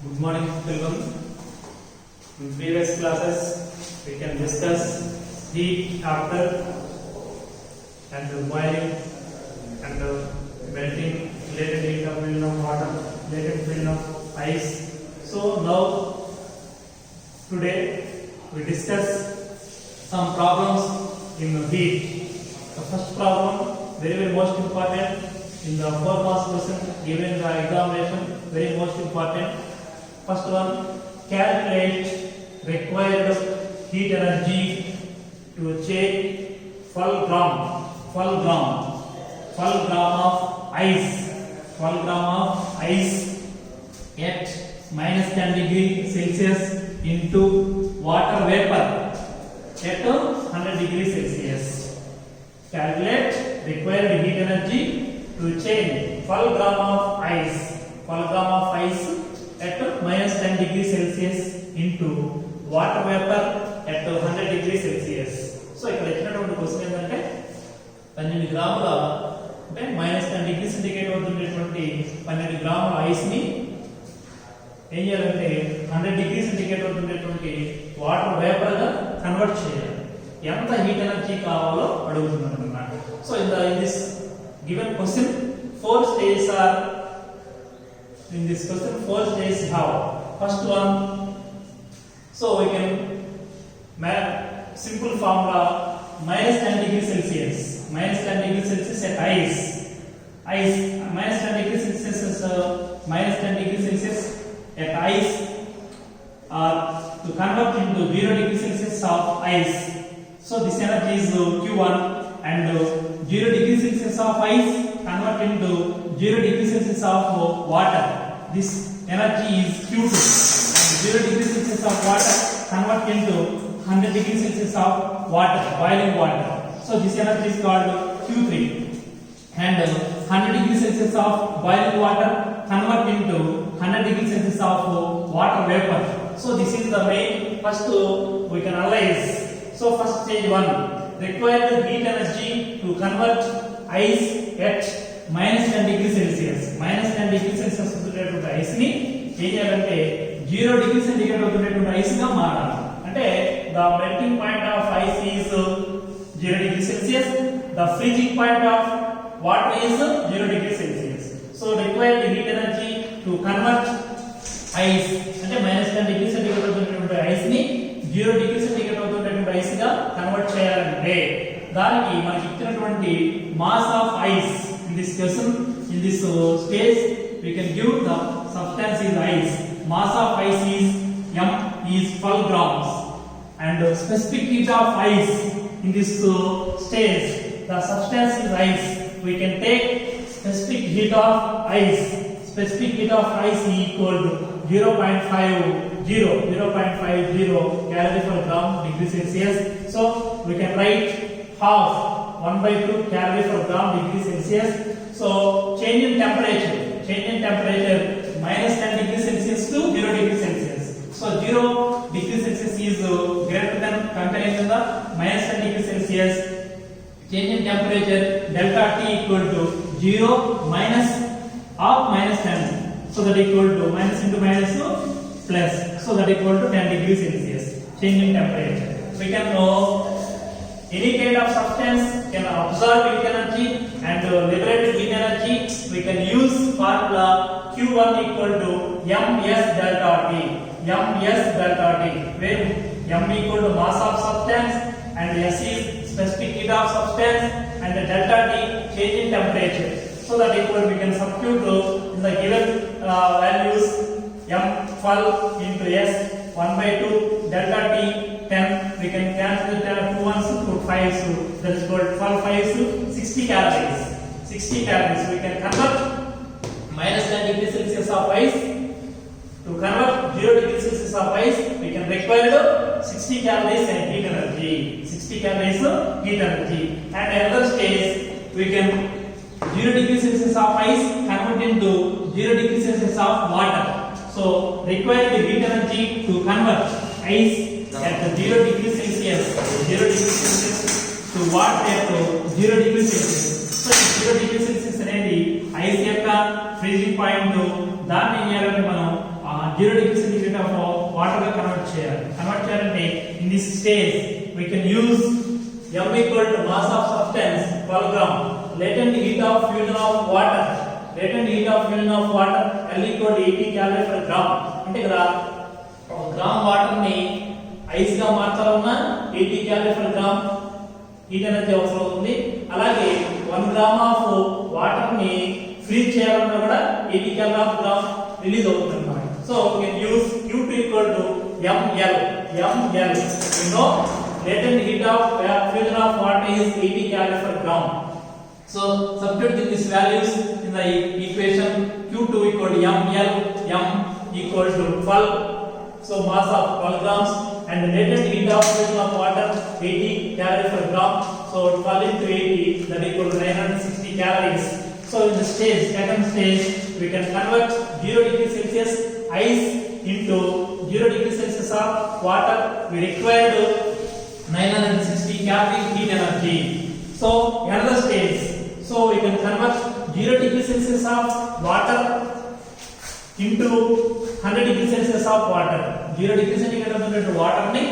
Good morning, children. In previous classes, we can discuss heat after and boiling and melting, related heat of film of water, related film of ice. So now, today we discuss some problems in heat. The first problem, very most important in the 4 marks question given in the examination, very most important. First one, calculate required heat energy to achieve 12 gram of ice, 12 gram of ice at minus 10 degree Celsius into water vapor at 100 degree Celsius. Calculate required heat energy to change 12 gram of ice at minus 10 degree Celsius into water vapor at 100 degree Celsius. So ఇక్కడ ఇచ్చినటువంటి question ఏంటంటే 12 గ్రాముల అంటే minus 10 degree centigrade వద్ద ఉండేటువంటి 12 గ్రాముల ice ని ఏం చేయాలంటే 100 డిగ్రీ సెంటిగ్రేడ్ వద్ద ఉండేటువంటి వాటర్ వేపర్ గా కన్వర్ట్ చేయాలి. ఎంత హీట్ ఎనర్జీ కావాలో అడుగుతున్నాను అన్నమాట. So in this given question 4 stages are in this question. 4 stages have. First one, so we can make simple formula minus 10 degree Celsius at ice minus 10 degree Celsius is minus 10 degree Celsius at ice to convert into 0 degree Celsius of ice. So this energy is Q1 and 0 degree Celsius of ice convert into 0 degree Celsius of water. This energy is Q2 and 0 degree Celsius of water convert into 100 degree Celsius of water, boiling water. So this energy is called Q3 and 100 degree Celsius of boiling water convert into 100 degree Celsius of water vapor. So this is the main. First we can analyze. So first stage 1, required heat energy to convert ice at minus 10 degree Celsius. Minus 10 degree Celsius ఉండేటువంటి ice ని ఏం చేయాలంటే 0 degree centigrade ఉండేటువంటి ice గా మారాలి. అంటే the melting point of ice is 0 degree Celsius, the freezing point of water is 0 degree Celsius. So required heat energy to convert ice అంటే minus 10 degree centigrade ఉండేటువంటి ఐస్ ని 0 degree సెంటిగ్రేడ్ ఉండేటువంటి ice గా convert చేయాలంటే దానికి మనకి ఇచ్చినటువంటి mass of ice in this question, in this stage we can give the substance is ice. Mass of ice is m is 12 grams and specific heat of ice in this stage, the substance is ice. We can take specific heat of ice is equal to 0.50 calorie per gram degree Celsius. So we can write half 1/2 calorie per gram degree Celsius. So change in temperature minus 10 degree Celsius to 0 degree Celsius. So 0 degree Celsius is greater than contained in the minus 10 degree Celsius. Change in temperature delta T equal to 0 minus of minus 10. So that equal to minus into minus plus. So that equal to 10 degree Celsius. Change in temperature. We can know any kind of substance can absorb heat energy and liberate heat energy. We can use formula Q1 equal to ms delta T, where m equal to mass of substance and s is specific heat of substance and the delta T change in temperature. So that equal we can substitute in the given values m12 into s 1/2 delta T 10. We can cancel the 2 ones put 5, so that is called 12 5s 60 calories. We can convert minus 10 degree Celsius of ice to convert 0 degree Celsius of ice. We can require 60 calories and heat energy. And another stage we can 0 degree Celsius of ice convert into 0 degree Celsius of water. So required heat energy to convert ice at 0 degree Celsius to water at 0 degree Celsius. So 0 degree Celsius అనేది ice యొక్క freezing point. దాన్ని ఏం చేయాలంటే మనం 0 degree centigrade of water గా convert చేయాలంటే in this stage we can use m equal to mass of substance 12 gram, latent heat of fusion of water, L equal to 80 calorie per gram. అంటే ఇక్కడ ఒక gram water ని ice గా మార్చాలన్నా 80 calorie per gram heat energy అవసరం అవుతుంది. అలాగే 1 gram of water ని ఫ్రీజ్ చేయాలన్నా కూడా 80 calorie per gram రిలీజ్ అవుతుంది అన్నమాట. So we can use Q2 equal to ml. You know latent heat of fusion of water is 80 calorie per gram. So substitute these values in the equation. Q2 equal to ml, m equal to 12, so mass of 12 grams, and the latent heat of fusion of water 80 calorie per gram. So 12 into 80, that equal to 960 calories. So in the second stage, we can convert 0 degree Celsius ice into 0 degree Celsius of water. We required 960 calorie heat energy. So another stage, so we can convert 0 degree Celsius of water into 100 degree Celsius of water. 0 degree centigrade ఉన్నటువంటి water ని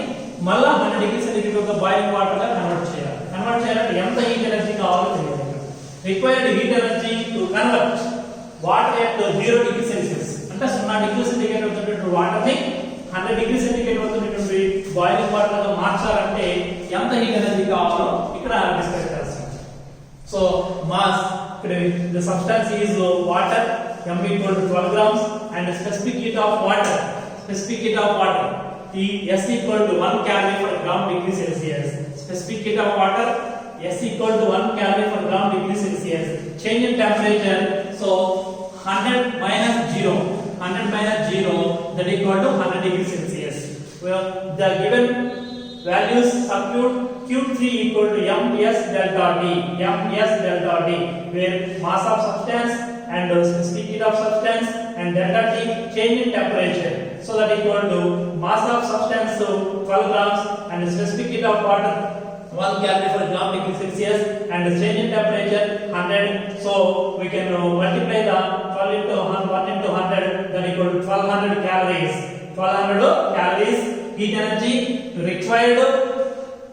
మళ్ళా 100 degree centigrade ఒక boiling water గా convert చేయాలంటే ఎంత heat energy కావాలో తెలియాలి. Required heat energy to convert water at 0 degree Celsius అంటే 0 degree centigrade ఉన్నటువంటి వాటర్ ని 100 degree centigrade ఉన్నటువంటి బాయిలింగ్ వాటర్ గా మార్చాలంటే ఎంత హీట్ ఎనర్జీ కావాలో ఇక్కడ డిస్కస్ చేస్తాం. సో మాస్ ఇక్కడ the substance is water, m equal to 12 grams, and the specific heat of water S equal to 1 calorie per gram degree Celsius. Specific heat of water S equal to 1 calorie per gram degree Celsius. Change in temperature, so 100 minus 0 that equal to 100 degree Celsius. Well, the given values substitute. Q3 equal to ms delta d, where mass of substance and specific heat of substance and delta T change in temperature. So that equal to mass of substance 12 grams and specific heat of water 1 calorie per gram degree Celsius and change in temperature 100. So we can multiply the 12 into 100, that equal to 1200 calories. 1200 calories heat energy required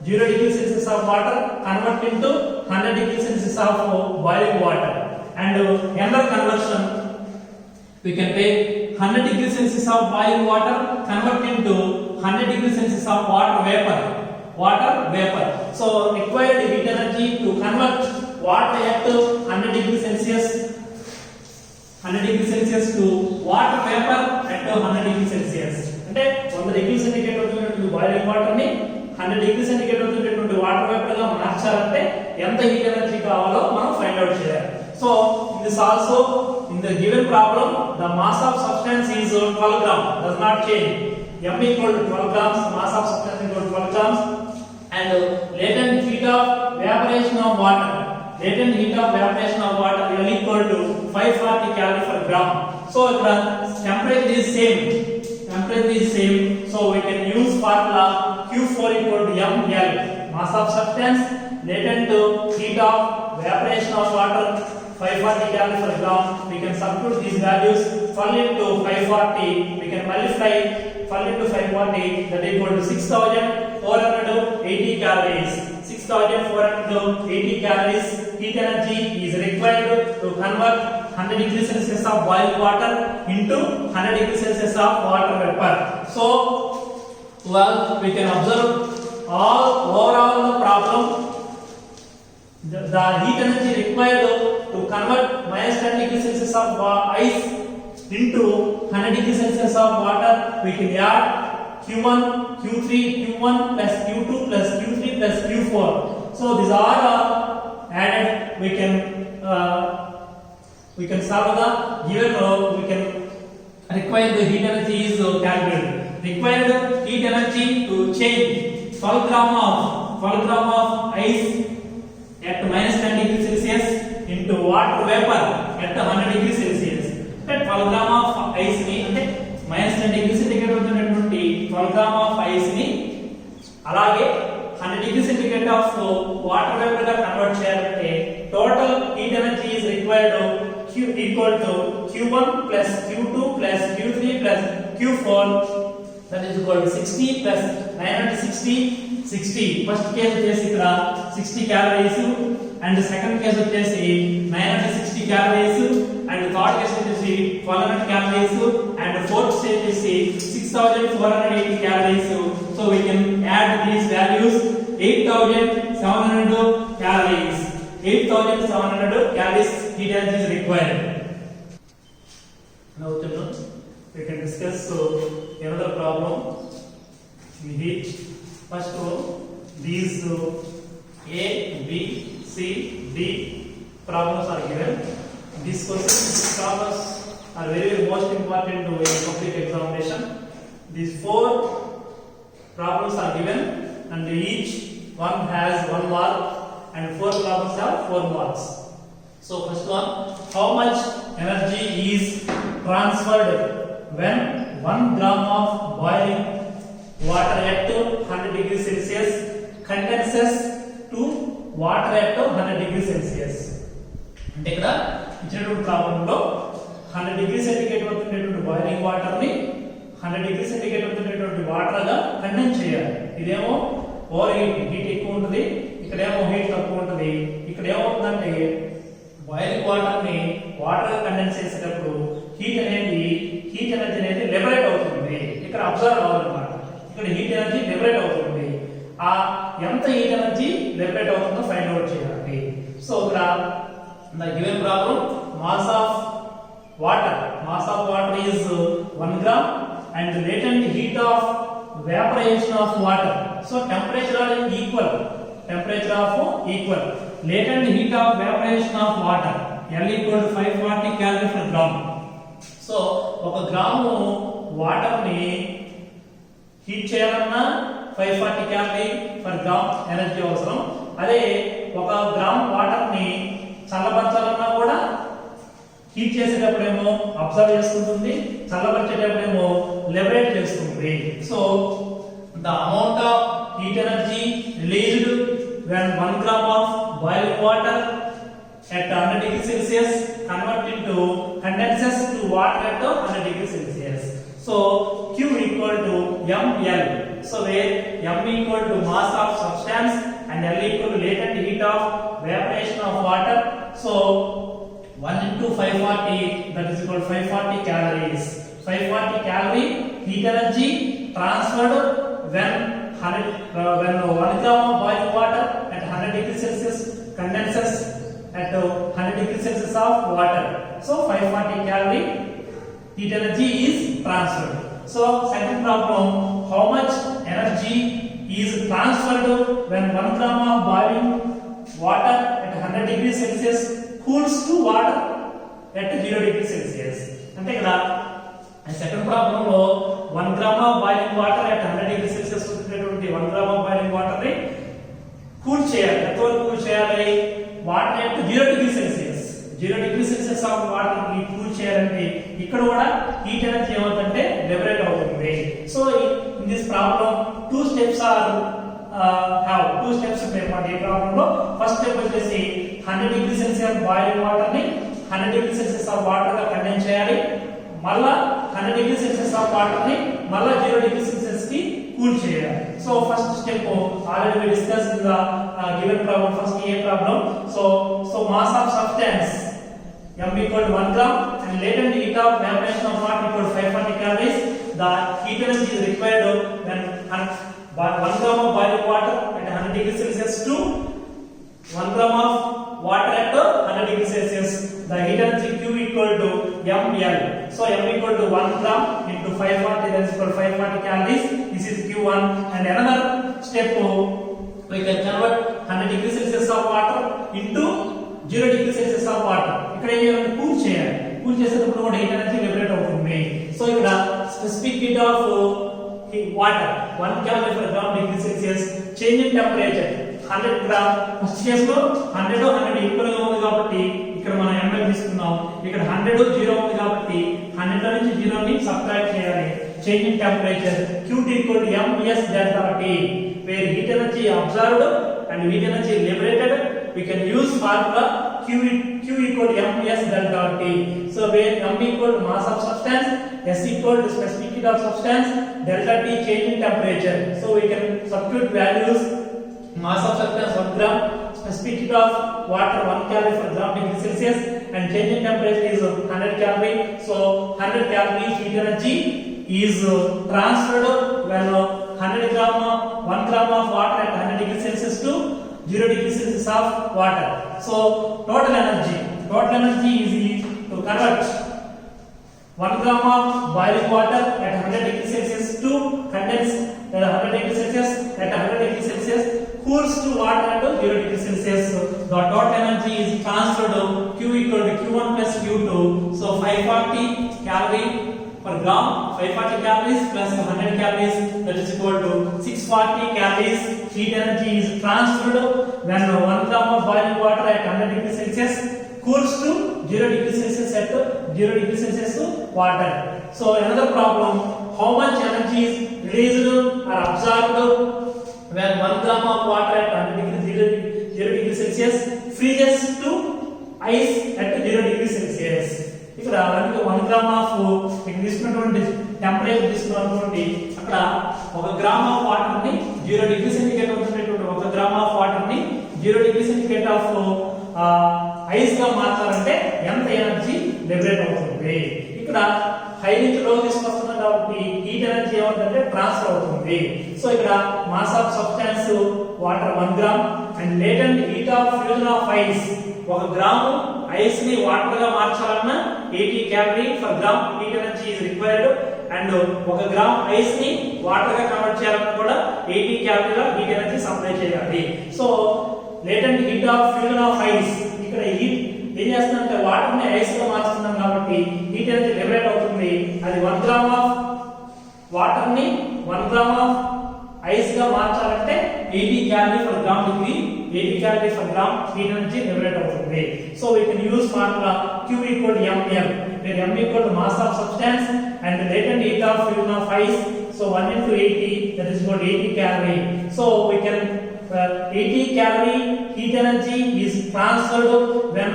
0 degree Celsius of water convert into 100 degree Celsius of boiling water. And another conversion, we can take 100 degree Celsius of boiling water convert into 100 degree Celsius of water vapor. So required heat energy to convert water at 100 degree Celsius to water vapor at 100 degree Celsius. అంటే 100 degree centigrade ఉన్నటువంటి boiling water ని 100 degree centigrade ఉన్నటువంటి water vapour గా మార్చాలంటే ఎంత heat energy కావాలో మనం find out చేయాలి. So in this also, in the given problem, the mass of substance is 12 gram, does not change. M equal to 12 grams, mass of substance equal to 12 grams, and latent heat of evaporation of water L equal to 540 calorie per gram. So the temperature is same, so we can use formula Q4 equal to ml, mass of substance, latent heat of evaporation of water 540 calorie per gram. We can substitute these values. 12 into 540, we can multiply 12 into 540, that equal to 6480 calories. 6480 calories heat energy is required to convert 100 degree Celsius of boiling water into 100 degree Celsius of water vapor. So, well, we can observe overall the problem. The heat energy required to convert minus 10 degree Celsius of ice into 100 degree Celsius of water, we can add Q1 plus Q2 plus Q3 plus Q4. So these are added. We can solve the given. We can require the heat energy is calculated. Required heat energy to change 12 gram of ice at minus 10 degree Celsius into water vapor at 100 degree Celsius. At 12 gram of ice ni ante minus 10 degree centigrade ఉన్నటువంటి 12 gram of ice ni అలాగే 100 degree centigrade of water vapor గా convert చేయాలంటే total heat energy is required Q equal to Q1 plus Q2 plus Q3 plus Q4. Q4 that is equal to 60 plus 960 60. First case వచ్చేసి ఇక్కడ 60 calories and second case వచ్చేసి 960 calories and third case వచ్చేసి 1200 calories and fourth stage వచ్చేసి 6480 calories. So we can add these values. 8700 calories. 8700 calories heat energy is required. Now we can discuss another problem in heat. First one, these A, B, C, D problems are given. These problems are very most important in public examination. These 4 problems are given and each one has 1 mark and 4 problems have 4 marks. So first one, how much energy is transferred when 1 gram of boiling water at 100 degrees Celsius condenses to water at 100 degrees Celsius. అంటే ఇక్కడ ఇచ్చినటువంటి ప్రాబ్లంలో 100 degree centigrade వద్ద ఉండేటువంటి boiling water ని 100 degree centigrade వద్ద ఉండేటువంటి water గా కండెన్స్ చేయాలి. ఇదేమో ఓవర్ హీట్ ఎక్కువ ఉంటుంది, ఇక్కడేమో హీట్ తక్కువ ఉంటుంది. ఇక్కడ ఏమవుతుందంటే బాయిలింగ్ వాటర్ ని వాటర్ గా కండెన్స్ చేసేటప్పుడు హీట్ ఎనర్జీ అనేది లిబరేట్ అవుతుంది, ఇక్కడ అబ్జర్వ్ అవ్వాలన్నమాట. ఇక్కడ హీట్ ఎనర్జీ లిబరేట్ అవుతుంది. ఆ ఎంత హీట్ ఎనర్జీ లిబరేట్ అవుతుందో ఫైండ్ అవుట్ చేయాలి. సో ఇక్కడ the given problem, mass of water is 1 gram and latent heat of evaporation of water. So temperature are equal. Latent heat of evaporation of water L equal to 540 calorie per gram. So ఒక gram water ని heat చేయాలన్నా 540 calorie per gram energy అవసరం. అదే ఒక gram water ని చల్లబరచాలన్నా కూడా heat చేసేటప్పుడేమో observe చేసుకుంటుంది, చల్లబరిచేటప్పుడేమో liberate చేస్తుంది. So the amount of heat energy released when 1 gram of boiling water at 100 degrees Celsius condenses to water at 100 degrees Celsius. So Q equal to ml. So where m equal to mass of substance and L equal to latent heat of evaporation of water. So 1 into 540, that is equal to 540 calories. 540 calorie heat energy transferred when 1 gram of boiling water at 100 degrees Celsius condenses at 100 degrees Celsius of water. So 540 calorie heat energy is transferred. So second problem, how much energy is transferred when 1 gram of boiling water at 100 degrees Celsius cools to water at 0 degrees Celsius. అంటే ఇక్కడ second problem లో 1 gram of boiling water at 100 degrees Celsius ఉన్నటువంటి 1 gram of boiling water ని cool చేయాలి. ఎంతవరకు cool చేయాలి? Water at 0 degrees Celsius. 0 degrees Celsius of water ని cool చేయాలంటే ఇక్కడ కూడా హీట్ ఎనర్జీ ఏమవుతుందంటే లిబరేట్ అవుతుంది. So in this problem 2 steps are have 2 steps ఉంటాయి ఈ ప్రాబ్లం లో. ఫస్ట్ స్టెప్ వచ్చేసి 100 degrees Celsius బాయిలింగ్ వాటర్ ని 100 degrees Celsius ఆఫ్ వాటర్ గా కండెన్స్ చేయాలి. మళ్ళా 100 degrees Celsius ఆఫ్ వాటర్ ని మళ్ళా 0 degrees Celsius కి కూల్ చేయాలి. So first step already we discuss in the given problem. First a problem, so mass of substance m equal to 1 gram and latent heat of evaporation of water equal to 540 calories. The heat energy is required when 1 gram of boiling water at 100 degrees Celsius to 1 gram of water at 100 degrees Celsius. The heat energy Q equal to ml. So m equal to 1 gram into 540, that is equal to 540 calories. This is Q1. And another step, we can convert 100 degrees Celsius of water into 0 degrees Celsius of water. ఇక్కడ ఏం చేయాలి? Cool చేయాలి. Cool చేసేటప్పుడు కూడా heat energy liberate అవుతుంది. So ఇక్కడ specific heat of water 1 calorie per gram degree Celsius. Change in temperature 100 gram. First case లో 100 equal గా ఉంది కాబట్టి ఇక్కడ మనం ml తీసుకున్నాం. ఇక్కడ 100 0 ఉంది కాబట్టి 100 లో నుంచి 0 ని సబ్ట్రాక్ట్ చేయాలి. Change in temperature Q equal to ms delta T, where heat energy absorbed and heat energy liberated. We can use formula Q equal to ms delta T. So where m equal to mass of substance S equal to specific heat of substance, delta T change in temperature. So we can substitute values. Mass of substance 1 gram, specific heat of water 1 calorie per gram degree Celsius, and change in temperature is 100 calorie. So 100 calorie heat energy is transferred when 100 gram 1 gram of water at 100 degree Celsius to 0 degree Celsius of water. So total energy is to convert 1 gram of boiling water at 100 degree Celsius to condense at 100 degree Celsius at 100 degree Celsius cools to water at 0 degree Celsius. The total energy is transferred Q equal to Q1 plus Q2. So 540 calorie per gram, 540 calories plus 100 calories, that is equal to 640 calories. Heat energy is transferred when 1 gram of boiling water at 100 degree Celsius cools to 0 degree Celsius at 0 degree Celsius water. So another problem, how much energy is released or absorbed when 1 gram of water at 100 degree 0 degree Celsius freezes to ice at 0 degree Celsius. ఇక్కడ 1 gram of ఇక్కడ తీసుకున్నటువంటి temperature తీసుకున్నటువంటి అక్కడ 1 gram of water ని 0 degree centigrade ఉన్నటువంటి 1 gram of water ని 0 degree centigrade of ice గా మార్చాలంటే ఎంత ఎనర్జీ లిబరేట్ అవుతుంది. ఇక్కడ హై నుంచి లో తీసుకొస్తున్నాం కాబట్టి హీట్ ఎనర్జీ ఏమవుతుందంటే ట్రాన్స్ఫర్ అవుతుంది. సో ఇక్కడ mass of substance water 1 gram and latent heat of fusion of ice 1 gram ice ని వాటర్ గా మార్చాలన్నా 80 calorie per gram heat energy is required, and 1 gram ice ని వాటర్ గా కన్వర్ట్ చేయాలన్నా కూడా 80 calorie ల హీట్ ఎనర్జీ సప్లై చేయాలి. So latent heat of fusion of ice, ఇక్కడ హీట్ ఏం చేస్తుందంటే వాటర్ ని ఐస్ గా మార్చుతున్నాం కాబట్టి హీట్ ఎనర్జీ లిబరేట్ అవుతుంది. అది 1 గ్రామ్ ఆఫ్ వాటర్ ని 1 గ్రామ్ ఆఫ్ ఐస్ గా మార్చాలంటే 80 calorie per gram degree, 80 calorie per gram heat energy liberate అవుతుంది. So we can use formula Q equal to ml, where m equal to mass of substance and latent heat of fusion of ice. So 1 into 80, that is equal to 80 calorie. So we can 80 calorie heat energy is transferred when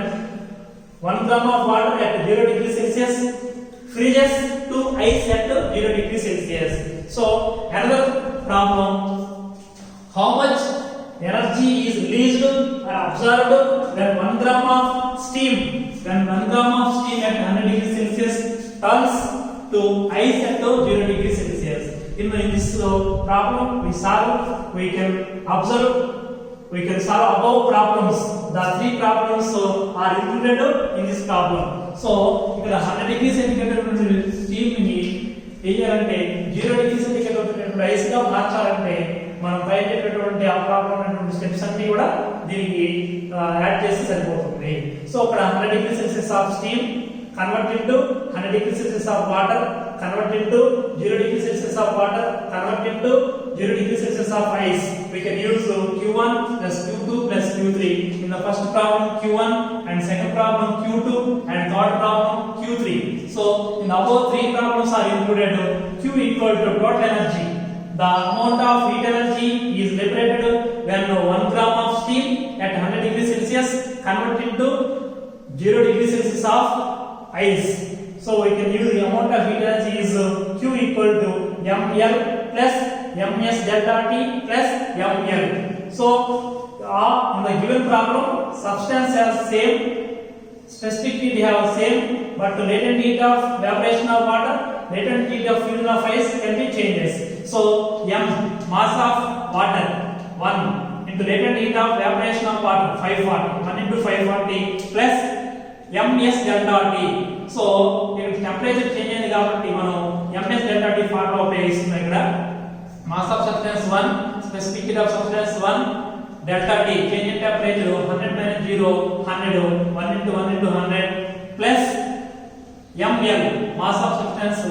1 gram of water at 0 degree Celsius freezes to ice at 0 degree Celsius. So another problem, how much energy is released or absorbed when 1 gram of steam at 100 degree Celsius turns to ice at 0 degree Celsius. In this problem we can solve above problems. The 3 problems are included in this problem. So ఇక్కడ 100 degree centigrade steam ని ఏం చేయాలంటే 0 degree centigrade ఉన్నటువంటి ice గా మార్చాలంటే మనం బయటటువంటి ఆ problem ఉన్నటువంటి స్టెప్స్ అన్ని కూడా దీనికి యాడ్ చేస్తే సరిపోతుంది. సో ఇక్కడ 100 degree Celsius of steam convert into 100 degree Celsius of water, convert into 0 degree Celsius of water, convert into 0 degree Celsius of ice. We can use Q1 plus Q2 plus Q3. In the first problem Q1, and second problem Q2, and third problem Q3. So in above 3 problems are included. Q equal to total energy. The amount of heat energy is liberated when 1 gram of steam at 100 degree Celsius convert into 0 degree Celsius of ice. So we can use the amount of heat energy is Q equal to ml plus ms delta T plus ml. So in the given problem, substance has same, specific heat have same, but latent heat of evaporation of water, latent heat of fusion of ice can be changes. So m mass of water 1 into latent heat of evaporation of water 540, 1 into 540 plus ms delta T. So ఇక్కడ temperature change అయింది కాబట్టి మనం ms delta T formula ఉపయోగిస్తున్నాం. ఇక్కడ mass of substance 1, specific heat of substance 1, delta T change in temperature 100 minus 0 100, 1 into 1 into 100 plus ml mass of substance 1,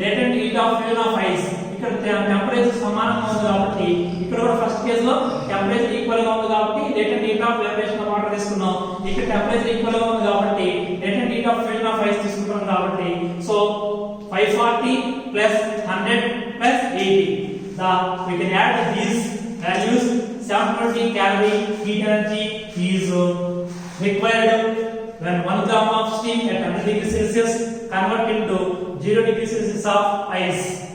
latent heat of fusion of ice. ఇక్కడ temperature సమానంగా ఉంది కాబట్టి ఇక్కడ కూడా first case లో temperature equal గా ఉంది కాబట్టి latent heat of evaporation of water తీసుకున్నాం. ఇక్కడ టెంపరేచర్ ఈక్వల్ గా ఉంది కాబట్టి latent heat of fusion of ice తీసుకుంటాం కాబట్టి so 540 plus 100 plus 80. We can add these values. 720 calorie heat energy is required when 1 gram of steam at 100 degree Celsius convert into 0 degree Celsius of ice.